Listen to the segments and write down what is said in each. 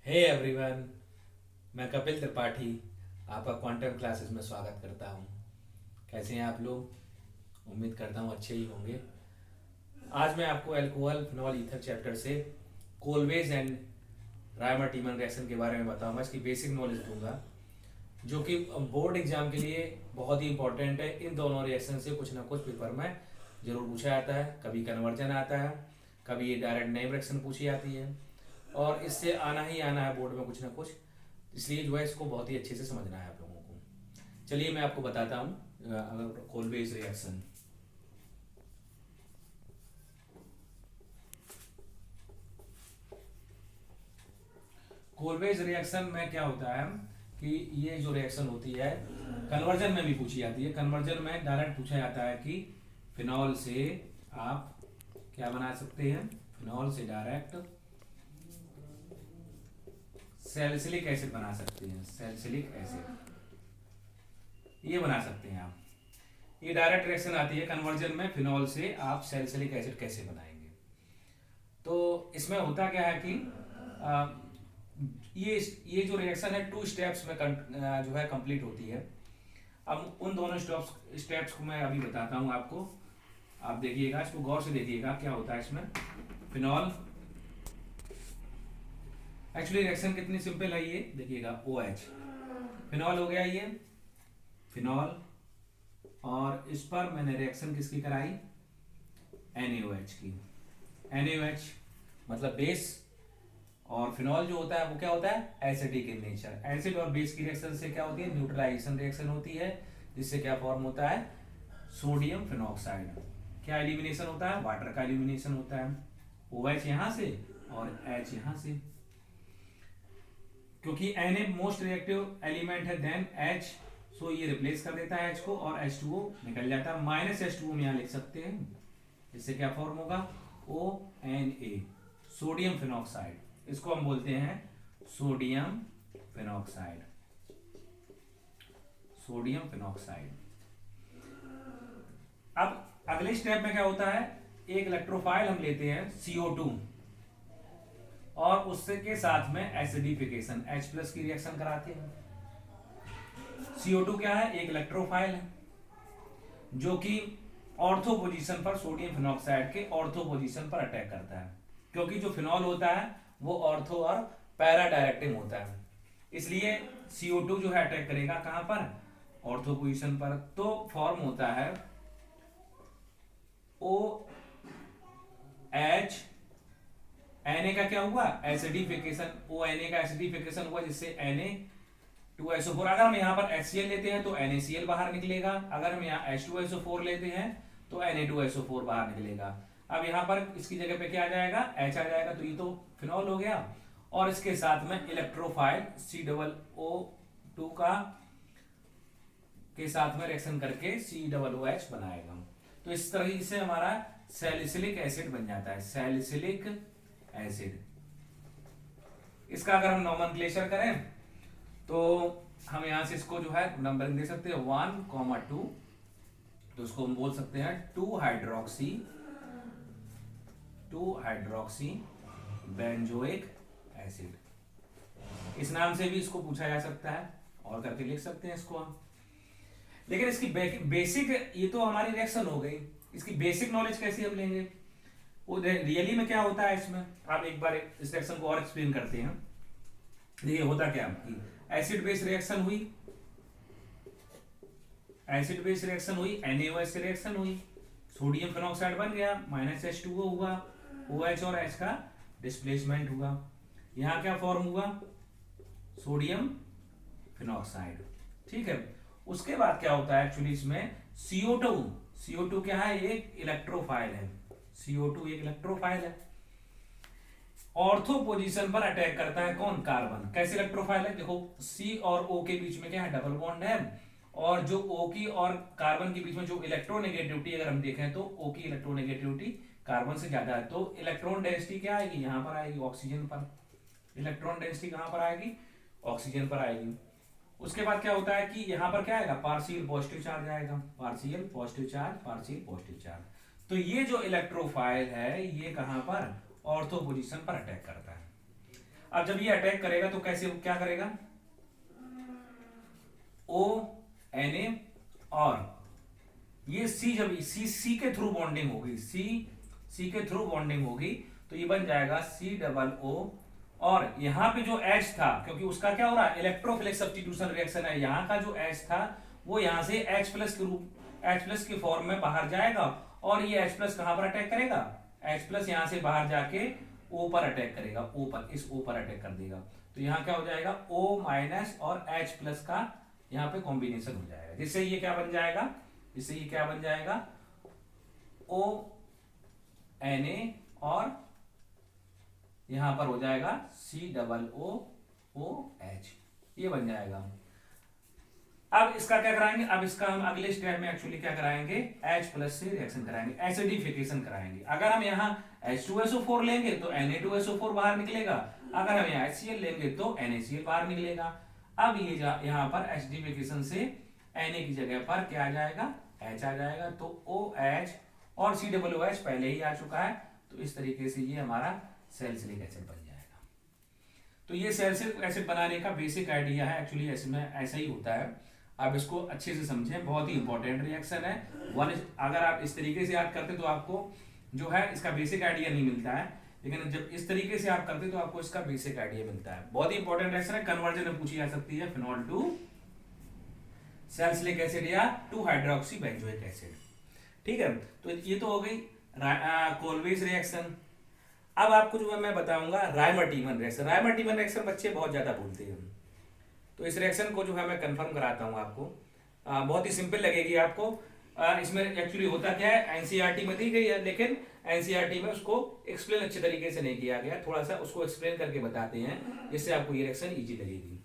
Hey everyone, मैं कपिल त्रिपाठी आपका quantum classes में स्वागत करता हूँ। कैसे हैं आप लोग? उम्मीद करता हूँ अच्छे ही होंगे। आज मैं आपको अल्कोहल फिनॉल ईथर चैप्टर से कोलवेज एंड रायमर टीमन रिएक्शन के बारे में बताऊंगा। इसकी बेसिक नॉलेज दूंगा जो कि बोर्ड एग्जाम के लिए बहुत ही इंपॉर्टेंट है। इन दोनों रिएक्शन से कुछ ना कुछ पेपर में जरूर पूछा जाता है। कभी कन्वर्जन आता है, कभी ये डायरेक्ट नई रिएक्शन पूछी जाती है, और इससे आना ही आना है बोर्ड में कुछ ना कुछ। इसलिए जो है इसको बहुत ही अच्छे से समझना है आप लोगों को। चलिए मैं आपको बताता हूँ अगर कोलवेज रिएक्शन। कोलवेज रिएक्शन में क्या होता है कि ये जो रिएक्शन होती है कन्वर्जन में भी पूछी जाती है। कन्वर्जन में डायरेक्ट पूछा जाता है कि फिनॉल से आप क्या बना सकते हैं। फिनॉल से डायरेक्ट सैलिसिलिक एसिड बना सकते हैं। सैलिसिलिक एसिड ये बना सकते हैं आप। ये डायरेक्ट रिएक्शन आती है कन्वर्जन में। फिनॉल से आप सैलिसिलिक एसिड कैसे बनाएंगे? तो इसमें होता क्या है कि आ, ये जो रिएक्शन है 2 स्टेप्स में जो है कंप्लीट होती है। अब उन दोनों स्टेप्स को मैं अभी बताता हूँ आपको। आप देखिएगा, इसको गौर से देखिएगा क्या होता है इसमें। फिनॉल, एक्चुअली रिएक्शन कितनी सिंपल है ये देखिएगा। OH फिनॉल हो गया ये फिनॉल, और इस पर मैंने रिएक्शन किसकी कराई? NaOH की। NaOH मतलब बेस, और फिनॉल जो होता है वो क्या होता है? Acidic in nature. एसिड और बेस की रिएक्शन से क्या होती है? न्यूट्रलाइजेशन रिएक्शन होती है, जिससे क्या फॉर्म होता है? Sodium phenoxide. क्या एलिमिनेशन होता है? वाटर का एलिमिनेशन होता है। OH यहां से और H यहां से, क्योंकि Na मोस्ट रिएक्टिव एलिमेंट है देन H, सो ये रिप्लेस कर देता है H को और H2O निकल जाता है। माइनस H2O में यहां लिख सकते हैं। इससे क्या फॉर्म होगा? ONA, sodium phenoxide. इसको हम बोलते हैं सोडियम फिनॉक्साइड। Sodium phenoxide. अब अगले स्टेप में क्या होता है? एक इलेक्ट्रोफाइल हम लेते हैं CO2, और उससे के साथ में एसिडिफिकेशन H+ की रिएक्शन कराते हैं। CO2 क्या है? एक इलेक्ट्रोफाइल है जो कि ऑर्थो पोजीशन पर सोडियम फिनॉक्साइड के ऑर्थो पोजीशन पर अटैक करता है, क्योंकि जो फिनॉल होता है वो ऑर्थो और पैरा डायरेक्टिंग होता है। इसलिए CO2 जो है अटैक करेगा कहां पर? ऑर्थो पोजीशन पर। तो फॉर्म होता है OH। Na का क्या हुआ? एसिडिफिकेशन। ONA का एसिडिफिकेशन हुआ, जिससे Na2SO4। अगर हम यहाँ पर HCl लेते हैं तो NaCl बाहर निकलेगा। अगर हम यहाँ H2SO4 लेते हैं तो Na2SO4 बाहर निकलेगा। अब यहाँ पर इसकी जगह पे क्या आ जाएगा? H आ जाएगा। तो ये तो फिनॉल हो गया, और इसके साथ में इलेक्ट्रोफाइल COO2 का के साथ में रिएक्शन करके COOH बनाएगा। तो इस तरह से हमारा सैलिसिलिक एसिड बन जाता है। Salicylic acid. इसका अगर हम नॉमेनक्लेचर करें तो हम यहां से इसको जो है नंबरिंग दे सकते हैं 1,2। तो उसको हम बोल सकते हैं 2 हाइड्रोक्सी बेंजोइक एसिड। इस नाम से भी इसको पूछा जा सकता है, और करके लिख सकते हैं इसको हम। लेकिन इसकी बेसिक, ये तो हमारी रिएक्शन हो गई। इसकी बेसिक नॉलेज कैसे हम लेंगे? वो रियली में क्या होता है इसमें, आप एक बार इस रिएक्शन को और एक्सप्लेन करते हैं। देखिए होता क्या कि एसिड बेस रिएक्शन हुई, एसिड बेस रिएक्शन हुई, NaOH से रिएक्शन हुई, सोडियम फिनॉक्साइड बन गया, -H2O हुआ, OH और H का डिस्प्लेसमेंट हुआ। यहां क्या फॉर्म हुआ? Sodium phenoxide. ठीक है। उसके बाद क्या होता है एक्चुअली इसमें? CO2 क्या है? एक इलेक्ट्रोफाइल है। CO2 एक इलेक्ट्रोफाइल है। ऑर्थो पोजीशन पर अटैक करता है कौन? कार्बन। कैसे इलेक्ट्रोफाइल है? देखो C और O के बीच में क्या है? डबल बॉन्ड है, और जो O की और कार्बन के बीच में जो इलेक्ट्रोनेगेटिविटी अगर हम देखें तो O की इलेक्ट्रोनेगेटिविटी कार्बन से ज्यादा है। तो इलेक्ट्रॉन डेंसिटी क्या आएगी? यहां पर आएगी ऑक्सीजन पर। इलेक्ट्रॉन डेंसिटी कहां पर आएगी? ऑक्सीजन पर आएगी। उसके बाद क्या होता है कि यहां पर क्या आएगा? पार्शियल पॉजिटिव चार्ज आएगा। Partial positive charge, partial positive charge. तो ये जो इलेक्ट्रोफाइल है ये कहां पर? ऑर्थो पोजीशन पर अटैक करता है। अब जब ये अटैक करेगा तो कैसे क्या करेगा, ओ एन ए, और ये सी जब सी के थ्रू बॉन्डिंग होगी, सी के थ्रू बॉन्डिंग होगी तो ये बन जाएगा सी डबल ओ, और यहाँ पे जो H था, क्योंकि उसका क्या हो रहा है, इलेक्ट्रोफिलिक सब्स्टिट्यूशन रिएक्शन है, यहाँ का जो H था वो यहाँ से H प्लस के रूप, H प्लस के फॉर्म में बाहर जाएगा, और ये H प्लस कहां पर अटैक करेगा, H प्लस यहाँ से बाहर जाके O पर अटैक करेगा, O पर, इस O पर अटैक कर देगा। तो यहाँ क्या हो जाएगा, O माइनस और H प्लस का यहाँ पे कॉम्बिनेशन हो जाएगा, जिससे ये क्या बन जाएगा, जिससे ये क्या बन जाएगा, O Na, और यहां पर हो जाएगा C double O O H, ये बन जाएगा। अब इसका क्या कराएंगे, अब इसका हम अगले स्टेप में एक्चुअली क्या कराएंगे, H प्लस से रिएक्शन कराएंगे, एसिडिफिकेशन कराएंगे। अगर हम यहाँ H2SO4 लेंगे तो Na2SO4 बाहर निकलेगा, अगर हम यहाँ HCl लेंगे तो NaCl बाहर निकलेगा। अब ये यहाँ पर एसिडिफिकेशन से Na की जगह पर क्या आ जाएगा, H आ जाएगा, तो OH और COOH पहले ही आ चुका है, तो इस तरीके से ये हमारा सैलिसिलिक एसिड बन जाएगा। तो ये सैलिसिलिक एसिड बनाने का बेसिक आइडिया है, एक्चुअली इसमें ऐसा ही होता है, आप इसको अच्छे से समझें, बहुत ही इंपॉर्टेंट रिएक्शन है। अगर आप इस तरीके से याद करते तो आपको जो है इसका बेसिक आइडिया नहीं मिलता है, लेकिन जब इस तरीके से आप करते तो आपको इसका बेसिक आइडिया मिलता है। बहुत ही इंपॉर्टेंट रिएक्शन है, कन्वर्जन में पूछी जा सकती है, फिनॉल टू सैलिसिलिक एसिड या 2 हाइड्रोक्सी बेंजोइक एसिड। ठीक है, तो ये तो हो गई कोल्वेज रिएक्शन। अब आपको जो है मैं बताऊंगा रायमर-टीमन रिएक्शन। रायमर-टीमन रिएक्शन बच्चे बहुत ज्यादा भूलते हैं, तो इस रिएक्शन को जो है मैं कंफर्म कराता हूं आपको। बहुत ही सिंपल लगेगी आपको। इसमें एक्चुअली होता क्या है, एनसीईआरटी में दी गई है, लेकिन एनसीईआरटी में उसको एक्सप्लेन अच्छे तरीके से नहीं किया गया, थोड़ा सा उसको एक्सप्लेन करके बताते हैं, जिससे आपको ये रिएक्शन इजी लगेगी।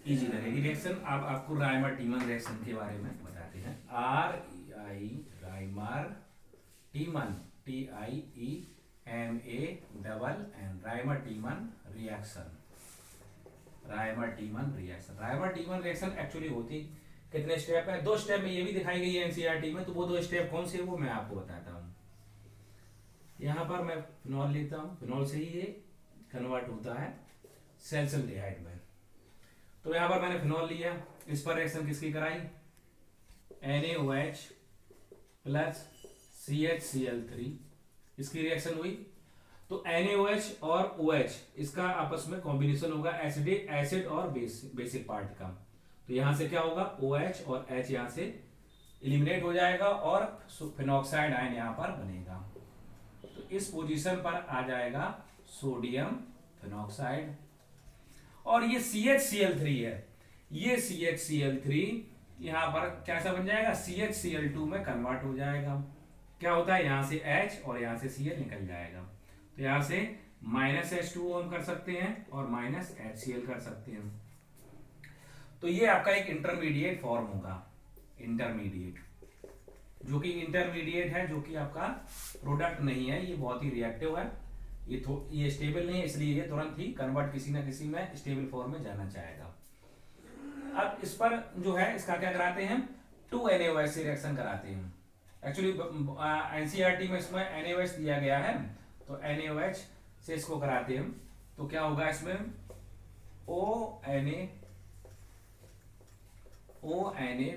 इजी लगेगी रिएक्शन। अब आपको रायमर-टीमन रिएक्शन के बारे में बताते हैं। REI Reimer Tiemann, TIEMANN Reimer Tiemann reaction. Reimer Tiemann reaction, Reimer Tiemann reaction actually होती कितने स्टेप है, 2 स्टेप में ये भी दिखाई गई है एनसीईआरटी में, तो वो 2 स्टेप कौन से वो मैं आपको बताता हूँ। यहाँ पर मैं फिनॉल लेता हूँ, फिनॉल से ही ये कन्वर्ट होता है सैलिसिलडिहाइड में। तो यहाँ पर मैंने फिनॉल लिया, इस पर रिएक्शन किसकी कराई, NaOH प्लस CHCl3, इसकी रिएक्शन हुई। तो NaOH और OH इसका आपस में कॉम्बिनेशन होगा एसिड और बेसिक पार्ट का, तो यहां से क्या होगा, OH और H यहां से एलिमिनेट हो जाएगा और फिनॉक्साइड आयन यहां पर बनेगा। तो इस पोजीशन पर आ जाएगा सोडियम फिनॉक्साइड, और ये CHCl3 है, ये CHCl3 यहां पर कैसा बन जाएगा, CHCl2 में कन्वर्ट हो जाएगा। क्या होता है, यहां से H और यहां से Cl निकल जाएगा, तो यहां से -H2O हम कर सकते हैं और -HCl कर सकते हैं। तो ये आपका एक इंटरमीडिएट फॉर्म होगा, इंटरमीडिएट, जो कि इंटरमीडिएट है, जो कि आपका प्रोडक्ट नहीं है, ये बहुत ही रिएक्टिव है, ये स्टेबल नहीं है, इसलिए ये तुरंत ही कन्वर्ट किसी ना किसी में स्टेबल फॉर्म में जाना चाहेगा। अब इस पर जो है इसका क्या कराते हैं, 2 NaOH से रिएक्शन कराते हैं। एक्चुअली एनसीईआरटी में इसमें NaOH दिया गया है, तो NaOH से इसको कराते हैं। तो क्या होगा इसमें, ONA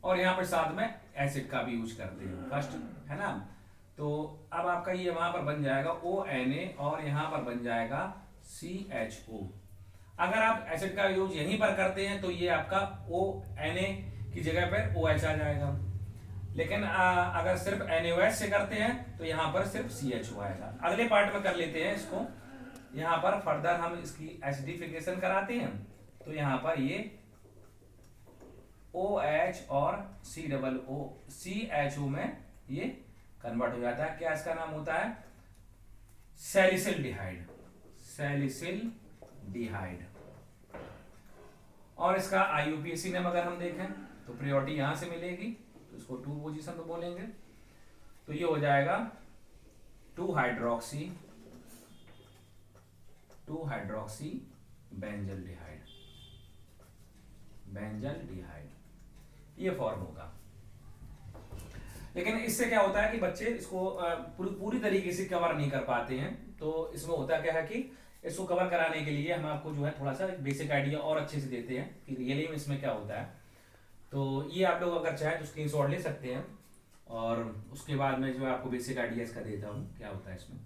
और यहाँ पर साथ में एसिड का भी यूज करते हैं फर्स्ट, है ना। तो अब आपका ये वहां पर बन जाएगा ONA और यहाँ पर बन जाएगा CHO। अगर आप एसिड का यूज यहीं पर करते हैं तो ये आपका ONA की जगह पर OH आ जाएगा, लेकिन अगर सिर्फ NaOH से करते हैं तो यहाँ पर सिर्फ CHO आएगा। अगले पार्ट में कर लेते हैं इसको, यहाँ पर फर्दर हम इसकी एसिडिफिकेशन कराते हैं, तो यहाँ पर ये OH और CHO में ये कन्वर्ट हो जाता है। क्या इसका नाम होता है, सैलिसिलडिहाइड, सैलिसिलडिहाइड। और इसका IUPAC नेम अगर हम देखें तो प्रायोरिटी यहां से मिलेगी, तो इसको 2 पोजीशन तो बोलेंगे, तो ये हो जाएगा 2 हाइड्रोक्सी बेंजल्डिहाइड, ये फॉर्म होगा। लेकिन इससे क्या होता है कि बच्चे इसको पूरी तरीके से कवर नहीं कर पाते हैं। तो इसमें होता क्या है कि इसको कवर कराने के लिए हम आपको जो है थोड़ा सा बेसिक आइडिया और अच्छे से देते हैं कि रियली में इसमें क्या होता है। तो ये आप लोग अगर चाहें तो स्क्रीनशॉट ले सकते हैं, और उसके बाद में जो है आपको बेसिक आइडिया इसका देता हूँ क्या होता है इसमें।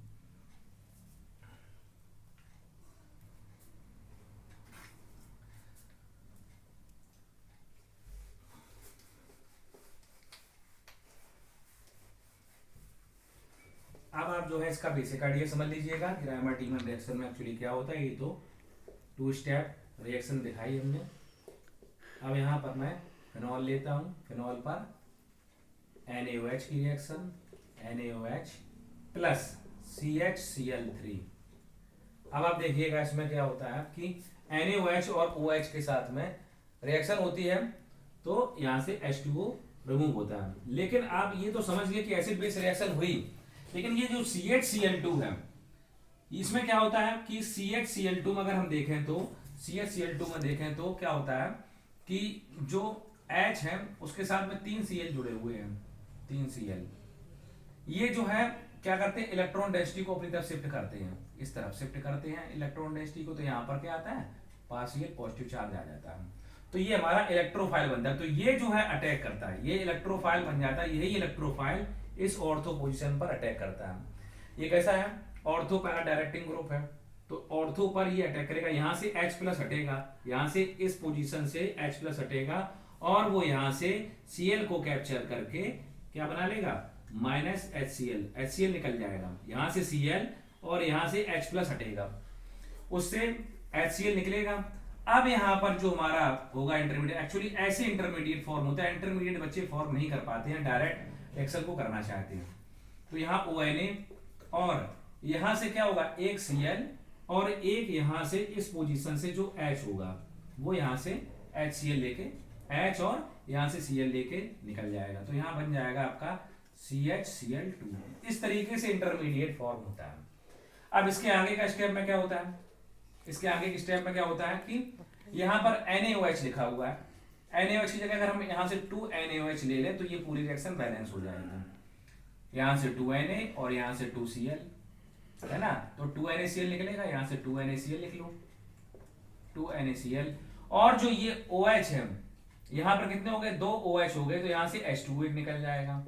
अब आप जो है इसका बेसिक आइडिया समझ लीजिएगा कि रायमार्टिनमन रिएक्शन में एक्चुअली क्या होता है। ये तो 2 स्टेप रिएक्शन दिखाई हमने। अब यहाँ पर मैं फिनॉल लेता हूँ, फिनॉल पर NaOH की रिएक्शन, NaOH प्लस CHCl3। अब आप देखिएगा इसमें क्या होता है कि NaOH और OH के साथ में रिएक्शन होती है तो यहाँ से H2O रिमूव होता है। लेकिन आप ये तो समझ लिए कि एसिड बेस रिएक्शन हुई, लेकिन ये जो CHCl2 है इसमें क्या होता है कि CHCl2 में अगर हम देखें तो CHCl2 में देखें तो क्या होता है कि जो H है उसके साथ में 3 Cl जुड़े हुए हैं, 3 Cl। ये जो है क्या करते हैं, इलेक्ट्रॉन डेंसिटी को अपनी तरफ शिफ्ट करते हैं, इस तरफ शिफ्ट करते हैं इलेक्ट्रॉन डेंसिटी को। तो यहाँ पर क्या आता है, पार्शियल पॉजिटिव चार्ज आ जाता है। तो ये हमारा इलेक्ट्रोफाइल बनता है। तो ये जो है अटैक करता है, ये इलेक्ट्रोफाइल बन जाता है। यही इलेक्ट्रोफाइल इस ऑर्थो पोजीशन पर अटैक करता है। ये कैसा है, ऑर्थो पैरा डायरेक्टिंग ग्रुप है, तो ऑर्थो पर ये अटैक करेगा। यहाँ से H प्लस हटेगा, यहाँ से इस पोजीशन से H प्लस हटेगा, और वो यहाँ से Cl को कैप्चर करके क्या बना लेगा, माइनस HCl, HCl निकल जाएगा। यहाँ से Cl और यहाँ से H प्लस हटेगा, उससे HCl निकलेगा। अब यहाँ पर जो हमारा होगा इंटरमीडिएट, एक्चुअली ऐसे इंटरमीडिएट फॉर्म होता है। इंटरमीडिएट बच्चे फॉर्म नहीं कर पाते हैं, डायरेक्ट रिएक्शन को करना चाहते हैं। तो यहाँ ONA, और यहाँ से क्या होगा, एक Cl और एक यहाँ से इस पोजीशन से जो H होगा वो यहाँ से HCl लेके, H और यहाँ से Cl लेके निकल जाएगा। तो यहाँ बन जाएगा आपका CHCl2। इस तरीके से इंटरमीडिएट फॉर्म होता है। अब इसके आगे का स्टेप में क्या होता है, इसके आगे के स्टेप में क्या होता है कि यहाँ पर NaOH लिखा हुआ है। NaOH की जगह अगर हम यहाँ से 2 NaOH ले लें तो ये पूरी रिएक्शन बैलेंस हो जाएगी। यहाँ से 2 Na और यहाँ से 2 Cl है ना, तो 2 NaCl निकलेगा। यहाँ से 2 NaCl लिख लो, 2 NaCl। और जो ये OH है, यहाँ पर कितने हो गए, 2 OH हो गए, तो यहाँ से H2O निकल जाएगा,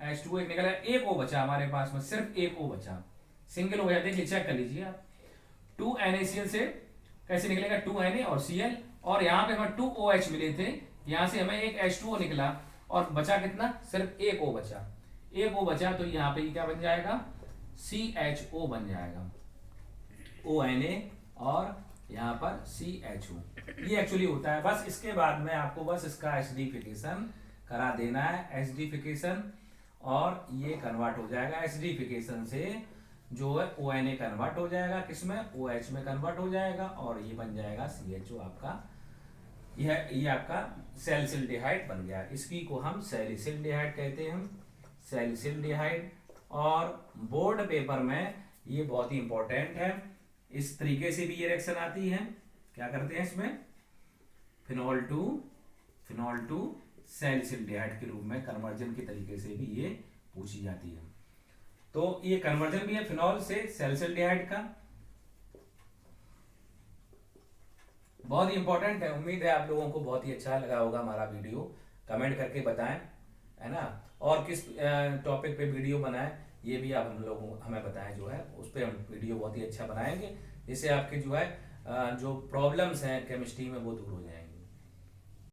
H2O निकल जाएगा। एक O बचा हमारे पास में, सिर्फ एक O बचा, सिंगल हो जाते हैं। चेक कर लीजिए आप, 2 NaCl से कैसे निकलेगा, 2 Na और Cl, और यहाँ पे हमें 2 OH मिले थे, यहाँ से हमें एक H2O निकला, और बचा कितना, सिर्फ एक O बचा, एक O बचा। तो यहाँ पे क्या बन जाएगा, CHO बन जाएगा, ONA और यहाँ पर CHO। ये एक्चुअली होता है। बस इसके बाद में आपको बस इसका एसिडिफिकेशन करा देना है, एसिडिफिकेशन, और ये कन्वर्ट हो जाएगा। एसिडिफिकेशन से जो है ONA कन्वर्ट हो जाएगा, किसमें, OH में कन्वर्ट हो जाएगा, और ये बन जाएगा CHO आपका। ये आपका सैलिसिल्डिहाइड बन गया। इसकी को हम सैलिसिल्डिहाइड कहते हैं, सैलिसिल्डिहाइड। और बोर्ड पेपर में ये बहुत ही इंपॉर्टेंट है, इस तरीके से भी ये रिएक्शन आती है। क्या करते हैं इसमें, फिनॉल टू सैलिसिल्डिहाइड के रूप में कन्वर्जन के तरीके से भी ये पूछी जाती है। तो ये कन्वर्जन भी है फिनॉल से सैलिसिल्डिहाइड का, बहुत ही इंपॉर्टेंट है। उम्मीद है आप लोगों को बहुत ही अच्छा लगा होगा हमारा वीडियो। कमेंट करके बताएं, है ना, और किस टॉपिक पे वीडियो बनाएं ये भी आप हम लोगों हमें बताएं, जो है उस पर हम वीडियो बहुत ही अच्छा बनाएंगे, जिससे आपके जो है जो प्रॉब्लम्स हैं केमिस्ट्री में वो दूर हो जाएंगे।